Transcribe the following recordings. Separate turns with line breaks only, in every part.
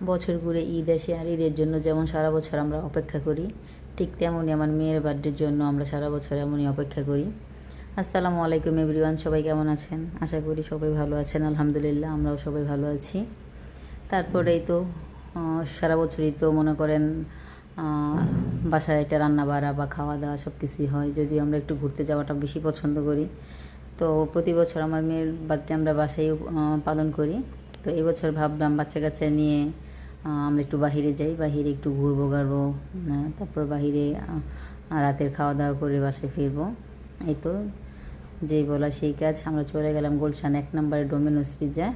বছর ঘুরে ঈদ আসে, আর ঈদের জন্য যেমন সারা বছর আমরা অপেক্ষা করি, ঠিক তেমনই আমার মেয়ের বার্থডের জন্য আমরা সারা বছর এমনই অপেক্ষা করি। আসসালামু আলাইকুম এভরিওয়ান, সবাই কেমন আছেন? আশা করি সবাই ভালো আছেন। আলহামদুলিল্লাহ, আমরাও সবাই ভালো আছি। তারপরেই তো সারা বছরই তো মনে করেন বাসায় একটা রান্না বাড়া বা খাওয়া দাওয়া সব কিছুই হয়, যদিও আমরা একটু ঘুরতে যাওয়াটা বেশি পছন্দ করি। তো প্রতি বছর আমার মেয়ের বার্থডে আমরা বাসায় পালন করি। তো এবছর ভাবলাম বাচ্চা কাচ্চা নিয়ে আমরা একটু বাহিরে যাই, বাহিরে একটু ঘুরবো ঘাড়বো, তারপর বাহিরে রাতের খাওয়া দাওয়া করে বাসায় ফিরবো। এই তো যেই বলা সেই কাজ, আমরা চলে গেলাম গুলশান 1 নম্বরে ডোমিনোস পিৎজা।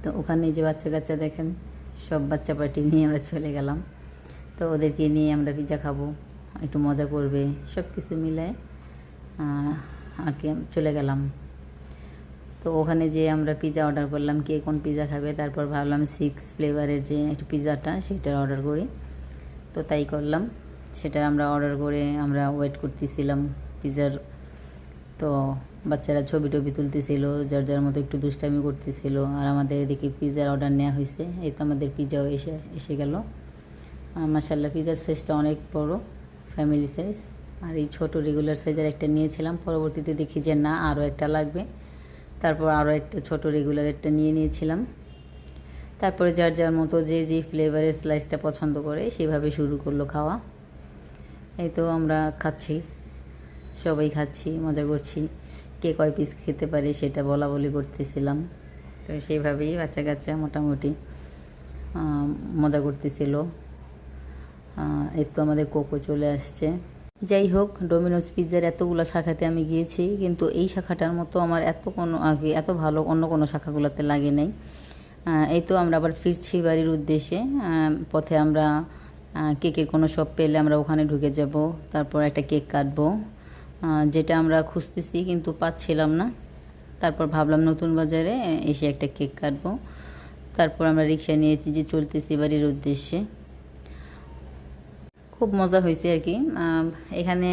তো ওখানে যে বাচ্চা কাচ্চা দেখেন, সব বাচ্চা পার্টি নিয়ে আমরা চলে গেলাম। তো ওদেরকে নিয়ে আমরা পিৎজা খাবো, একটু মজা করবে, সব কিছু মিলায় আর কি চলে গেলাম। তো ওখানে যে আমরা পিৎজা অর্ডার করলাম, কে কোন পিৎজা খাবে, তারপর ভাবলাম 6 ফ্লেভারের যে একটু পিৎজাটা সেটা অর্ডার করি। তো তাই করলাম, সেটা আমরা অর্ডার করে আমরা ওয়েট করতেছিলাম পিৎজার। তো বাচ্চারা ছবি টবি তুলতেছিল, যার যার মতো একটু দুষ্টামি করতেছিল, আর আমাদের এদিকে পিৎজার অর্ডার নেওয়া হয়েছে। এই তো আমাদের পিৎজাও এসে গেল। মাশাআল্লাহ, পিৎজার সাইজটা অনেক বড়, ফ্যামিলি সাইজ। আর এই ছোটো রেগুলার সাইজের একটা নিয়েছিলাম, পরবর্তীতে দেখি যে না আরও একটা লাগবে, তারপর আরও একটা ছোটো রেগুলার একটা নিয়েছিলাম। তারপরে যার যার মতো যে ফ্লেভারের স্লাইসটা পছন্দ করে সেভাবে শুরু করলো খাওয়া। এই তো আমরা খাচ্ছি, সবাই খাচ্ছি, মজা করছি, কে কয় পিস খেতে পারে সেটা বলা বলি করতেছিলাম। তো সেইভাবেই বাচ্চা কাচ্চা মোটামুটি মজা করতেছিল। এই তো আমাদের কোকো চলে আসছে। যাই হোক, ডোমিনোস পিৎজার এতগুলো শাখাতে আমি গিয়েছি, কিন্তু এই শাখাটার মতো আমার এত ভালো অন্য কোনো শাখাগুলোতে লাগে নাই। এই তো আমরা আবার ফিরছি বাড়ির উদ্দেশ্যে। পথে আমরা কেকের কোনো শপ পেলে আমরা ওখানে ঢুকে যাব, তারপর একটা কেক কাটবো, যেটা আমরা খুঁজতেছি কিন্তু পাচ্ছিলাম না। তারপর ভাবলাম নতুন বাজারে এসে একটা কেক কাটবো। তারপর আমরা রিক্সা নিয়েছি যে চলতেছি বাড়ির উদ্দেশ্যে। খুব মজা হয়েছে আর কি, এখানে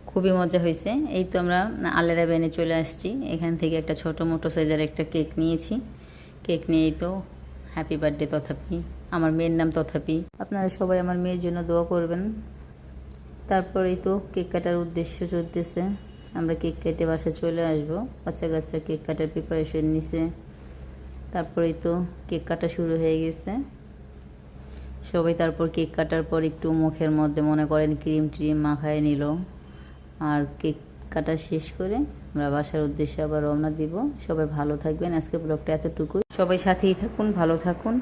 খুবই মজা হয়েছে। এই তো আমরা আলেরা বেনে চলে আসছি, এখান থেকে একটা ছোটো মোটো সাইজের একটা কেক নিয়েছি। কেক নিয়েই তো হ্যাপি বার্থডে তথাপি, আমার মেয়ের নাম তথাপি। আপনারা সবাই আমার মেয়ের জন্য দোয়া করবেন। তারপরেই তো কেক কাটার উদ্দেশ্য চলতেছে, আমরা কেক কেটে বাসায় চলে আসবো। বাচ্চা কাচ্চা কেক কাটার প্রিপারেশন নিছে। তারপরেই তো কেক কাটা শুরু হয়ে গেছে সবাই। তারপর কেক কাটার পর একটু মুখের মধ্যে মনে করেন ক্রিম ট্রিম মাখায় নিল, আর কেক কাটা শেষ করে আমরা বাসার উদ্দেশ্যে আবার রওনা দিব। সবাই ভালো থাকবেন, আজকে ব্লগটা এতটুকুই। সবাই সাথেই থাকুন, ভালো থাকুন।